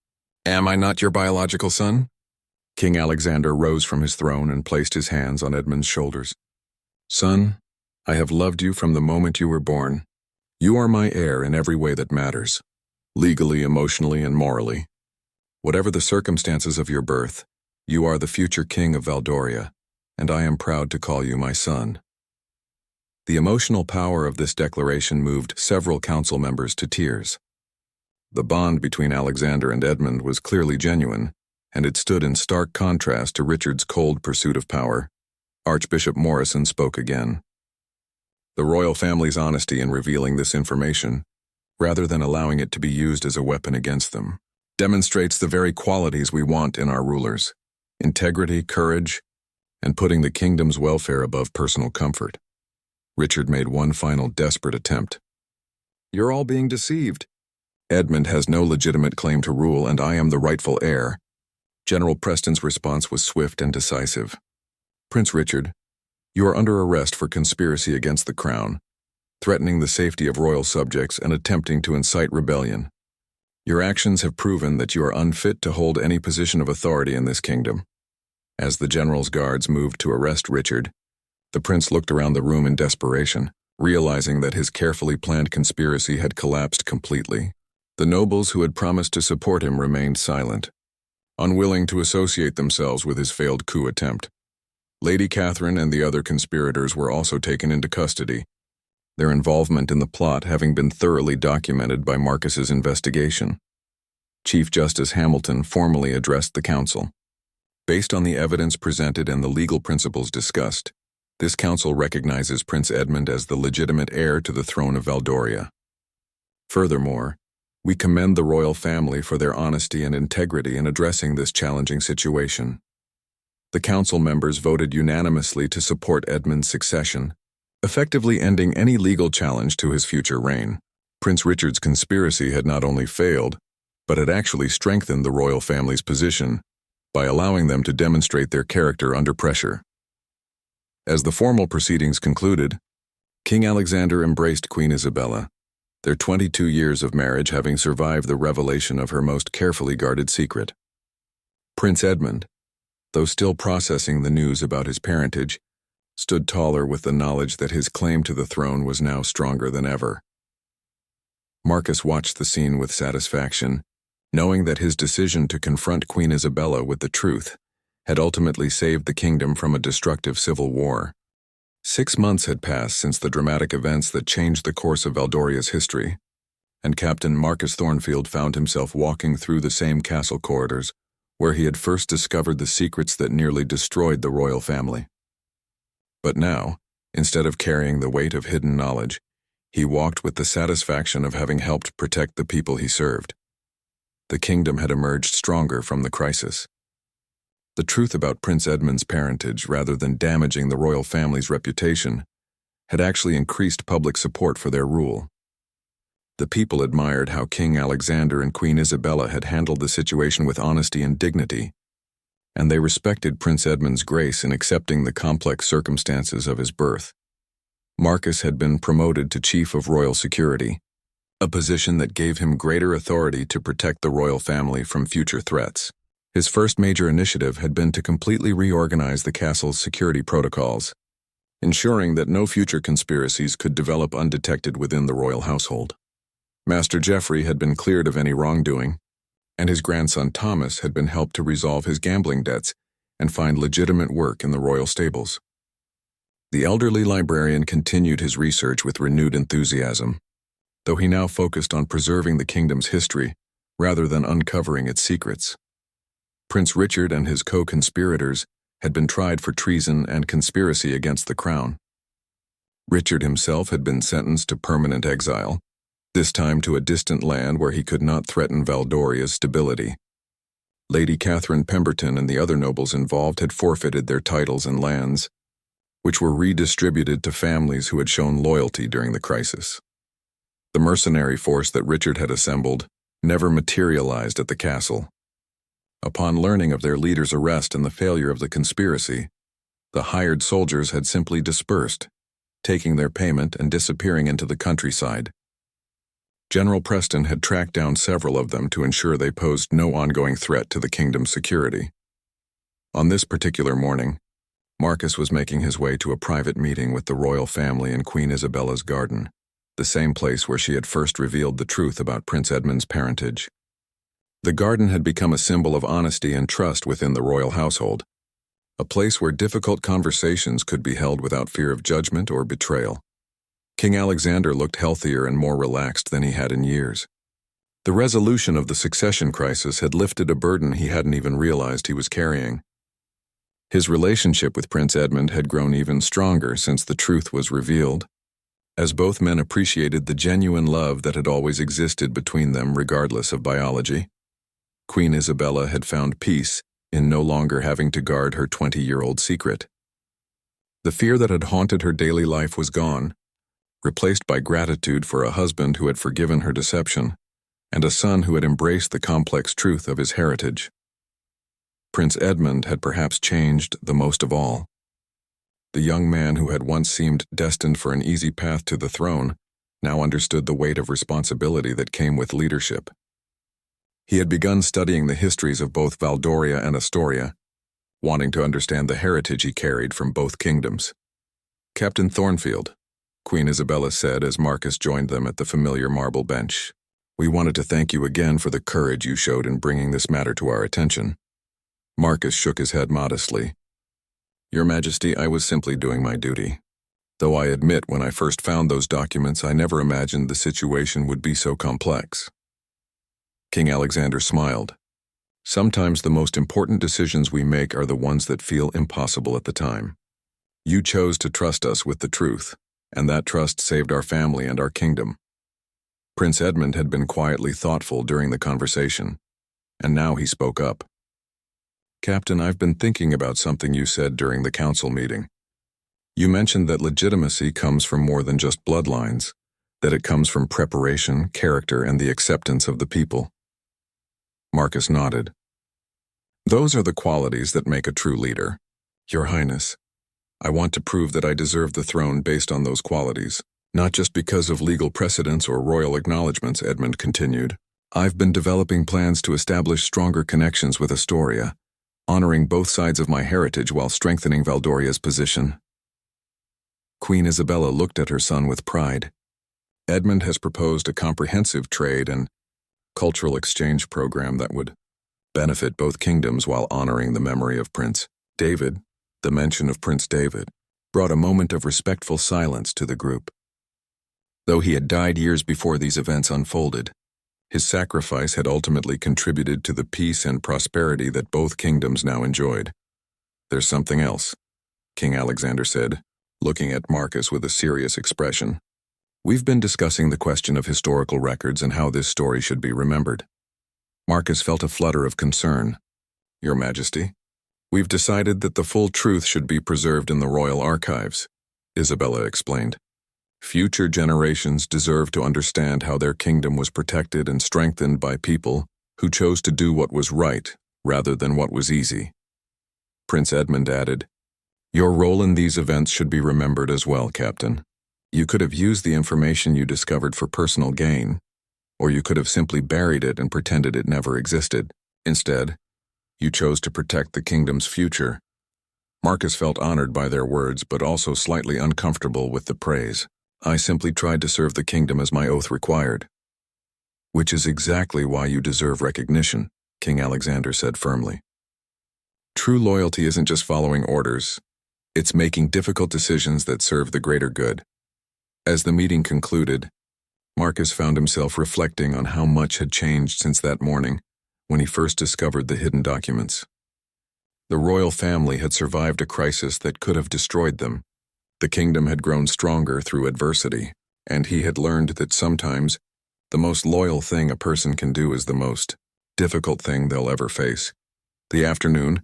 Am I not your biological son? King Alexander rose from his throne and placed his hands on Edmund's shoulders. Son, I have loved you from the moment you were born. You are my heir in every way that matters, legally, emotionally, and morally. Whatever the circumstances of your birth, you are the future king of Valdoria, and I am proud to call you my son. The emotional power of this declaration moved several council members to tears. The bond between Alexander and Edmund was clearly genuine, and it stood in stark contrast to Richard's cold pursuit of power. Archbishop Morrison spoke again. The royal family's honesty in revealing this information, rather than allowing it to be used as a weapon against them, demonstrates the very qualities we want in our rulers: integrity, courage, and putting the kingdom's welfare above personal comfort. Richard made one final desperate attempt. You're all being deceived. Edmund has no legitimate claim to rule, and I am the rightful heir. General Preston's response was swift and decisive. Prince Richard, you are under arrest for conspiracy against the crown, threatening the safety of royal subjects and attempting to incite rebellion. Your actions have proven that you are unfit to hold any position of authority in this kingdom. As the general's guards moved to arrest Richard, the prince looked around the room in desperation, realizing that his carefully planned conspiracy had collapsed completely. The nobles who had promised to support him remained silent, unwilling to associate themselves with his failed coup attempt. Lady Catherine and the other conspirators were also taken into custody, their involvement in the plot having been thoroughly documented by Marcus's investigation. Chief Justice Hamilton formally addressed the council. Based on the evidence presented and the legal principles discussed, this council recognizes Prince Edmund as the legitimate heir to the throne of Valdoria. Furthermore, we commend the royal family for their honesty and integrity in addressing this challenging situation. The council members voted unanimously to support Edmund's succession, effectively ending any legal challenge to his future reign. Prince Richard's conspiracy had not only failed, but had actually strengthened the royal family's position by allowing them to demonstrate their character under pressure. As the formal proceedings concluded, King Alexander embraced Queen Isabella, their 22 years of marriage having survived the revelation of her most carefully guarded secret. Prince Edmund, though still processing the news about his parentage, stood taller with the knowledge that his claim to the throne was now stronger than ever. Marcus watched the scene with satisfaction, knowing that his decision to confront Queen Isabella with the truth had ultimately saved the kingdom from a destructive civil war. 6 months had passed since the dramatic events that changed the course of Valdoria's history, and Captain Marcus Thornfield found himself walking through the same castle corridors where he had first discovered the secrets that nearly destroyed the royal family. But now, instead of carrying the weight of hidden knowledge, he walked with the satisfaction of having helped protect the people he served. The kingdom had emerged stronger from the crisis. The truth about Prince Edmund's parentage, rather than damaging the royal family's reputation, had actually increased public support for their rule. The people admired how King Alexander and Queen Isabella had handled the situation with honesty and dignity, and they respected Prince Edmund's grace in accepting the complex circumstances of his birth. Marcus had been promoted to Chief of Royal Security, a position that gave him greater authority to protect the royal family from future threats. His first major initiative had been to completely reorganize the castle's security protocols, ensuring that no future conspiracies could develop undetected within the royal household. Master Geoffrey had been cleared of any wrongdoing, and his grandson Thomas had been helped to resolve his gambling debts and find legitimate work in the royal stables. The elderly librarian continued his research with renewed enthusiasm, though he now focused on preserving the kingdom's history rather than uncovering its secrets. Prince Richard and his co-conspirators had been tried for treason and conspiracy against the crown. Richard himself had been sentenced to permanent exile, this time to a distant land where he could not threaten Valdoria's stability. Lady Catherine Pemberton and the other nobles involved had forfeited their titles and lands, which were redistributed to families who had shown loyalty during the crisis. The mercenary force that Richard had assembled never materialized at the castle. Upon learning of their leader's arrest and the failure of the conspiracy, the hired soldiers had simply dispersed, taking their payment and disappearing into the countryside. General Preston had tracked down several of them to ensure they posed no ongoing threat to the kingdom's security. On this particular morning, Marcus was making his way to a private meeting with the royal family in Queen Isabella's garden, the same place where she had first revealed the truth about Prince Edmund's parentage. The garden had become a symbol of honesty and trust within the royal household, a place where difficult conversations could be held without fear of judgment or betrayal. King Alexander looked healthier and more relaxed than he had in years. The resolution of the succession crisis had lifted a burden he hadn't even realized he was carrying. His relationship with Prince Edmund had grown even stronger since the truth was revealed, as both men appreciated the genuine love that had always existed between them regardless of biology. Queen Isabella had found peace in no longer having to guard her 20-year-old secret. The fear that had haunted her daily life was gone, replaced by gratitude for a husband who had forgiven her deception, and a son who had embraced the complex truth of his heritage. Prince Edmund had perhaps changed the most of all. The young man who had once seemed destined for an easy path to the throne now understood the weight of responsibility that came with leadership. He had begun studying the histories of both Valdoria and Astoria, wanting to understand the heritage he carried from both kingdoms. "Captain Thornfield," Queen Isabella said as Marcus joined them at the familiar marble bench, "we wanted to thank you again for the courage you showed in bringing this matter to our attention." Marcus shook his head modestly. "Your Majesty, I was simply doing my duty. Though I admit when I first found those documents, I never imagined the situation would be so complex." King Alexander smiled. "Sometimes the most important decisions we make are the ones that feel impossible at the time. You chose to trust us with the truth, and that trust saved our family and our kingdom." Prince Edmund had been quietly thoughtful during the conversation, and now he spoke up. "Captain, I've been thinking about something you said during the council meeting. You mentioned that legitimacy comes from more than just bloodlines, that it comes from preparation, character, and the acceptance of the people." Marcus nodded. "Those are the qualities that make a true leader, Your Highness. I want to prove that I deserve the throne based on those qualities, not just because of legal precedents or royal acknowledgments," Edmund continued. "I've been developing plans to establish stronger connections with Astoria, honoring both sides of my heritage while strengthening Valdoria's position." Queen Isabella looked at her son with pride. "Edmund has proposed a comprehensive trade and cultural exchange program that would benefit both kingdoms while honoring the memory of Prince David." The mention of Prince David brought a moment of respectful silence to the group. Though he had died years before these events unfolded, his sacrifice had ultimately contributed to the peace and prosperity that both kingdoms now enjoyed. "There's something else," King Alexander said, looking at Marcus with a serious expression. "We've been discussing the question of historical records and how this story should be remembered." Marcus felt a flutter of concern. "Your Majesty, we've decided that the full truth should be preserved in the royal archives," Isabella explained. "Future generations deserve to understand how their kingdom was protected and strengthened by people who chose to do what was right rather than what was easy." Prince Edmund added, "Your role in these events should be remembered as well, Captain. You could have used the information you discovered for personal gain, or you could have simply buried it and pretended it never existed. Instead, you chose to protect the kingdom's future." Marcus felt honored by their words, but also slightly uncomfortable with the praise. "I simply tried to serve the kingdom as my oath required." "Which is exactly why you deserve recognition," King Alexander said firmly. "True loyalty isn't just following orders. It's making difficult decisions that serve the greater good." As the meeting concluded, Marcus found himself reflecting on how much had changed since that morning when he first discovered the hidden documents. The royal family had survived a crisis that could have destroyed them. The kingdom had grown stronger through adversity, and he had learned that sometimes the most loyal thing a person can do is the most difficult thing they'll ever face. The afternoon,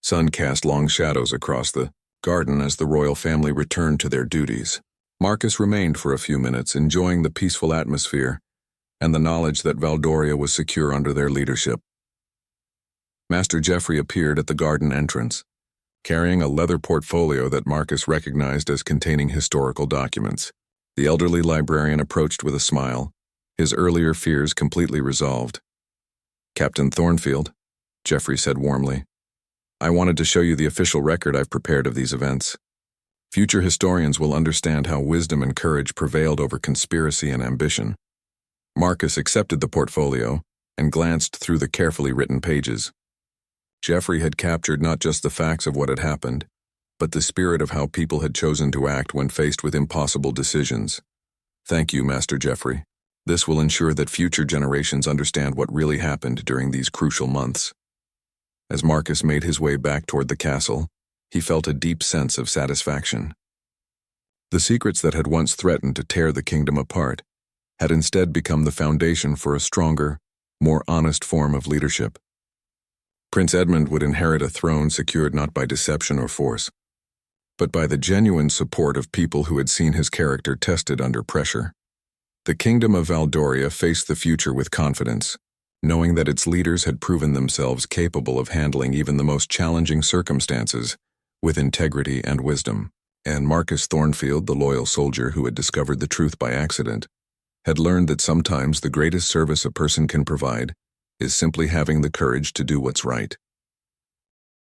sun cast long shadows across the garden as the royal family returned to their duties. Marcus remained for a few minutes, enjoying the peaceful atmosphere and the knowledge that Valdoria was secure under their leadership. Master Geoffrey appeared at the garden entrance, carrying a leather portfolio that Marcus recognized as containing historical documents. The elderly librarian approached with a smile, his earlier fears completely resolved. "Captain Thornfield," Geoffrey said warmly, "I wanted to show you the official record I've prepared of these events. Future historians will understand how wisdom and courage prevailed over conspiracy and ambition." Marcus accepted the portfolio and glanced through the carefully written pages. Geoffrey had captured not just the facts of what had happened, but the spirit of how people had chosen to act when faced with impossible decisions. "Thank you, Master Geoffrey. This will ensure that future generations understand what really happened during these crucial months." As Marcus made his way back toward the castle, he felt a deep sense of satisfaction. The secrets that had once threatened to tear the kingdom apart had instead become the foundation for a stronger, more honest form of leadership. Prince Edmund would inherit a throne secured not by deception or force, but by the genuine support of people who had seen his character tested under pressure. The kingdom of Valdoria faced the future with confidence, knowing that its leaders had proven themselves capable of handling even the most challenging circumstances with integrity and wisdom. And Marcus Thornfield, the loyal soldier who had discovered the truth by accident, had learned that sometimes the greatest service a person can provide is simply having the courage to do what's right.